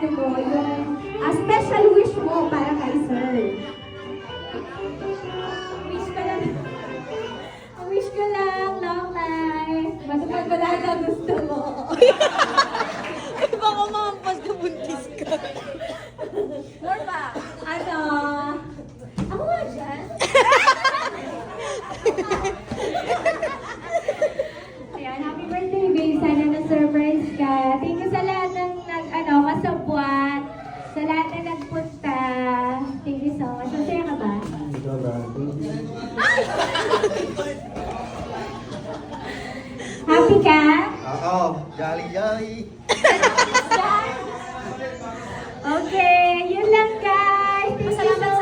ano mo, yung special wish mo para kay sir. Wish ko lang, wish ko lang, long life. Matupad mo lahat ang gusto mo. Baka mahampas na buntis ka. More pa. Ano? Ako nga dyan. Ayan, happy birthday, babe. Sana na-surprise ka. Thank you sa lahat ng kasabwat. Sa lahat na nagpunta. Thank you so much. Masaya ka ba? Happy ka? Oo, jolly jolly. Okay, yun lang guys. Thank you so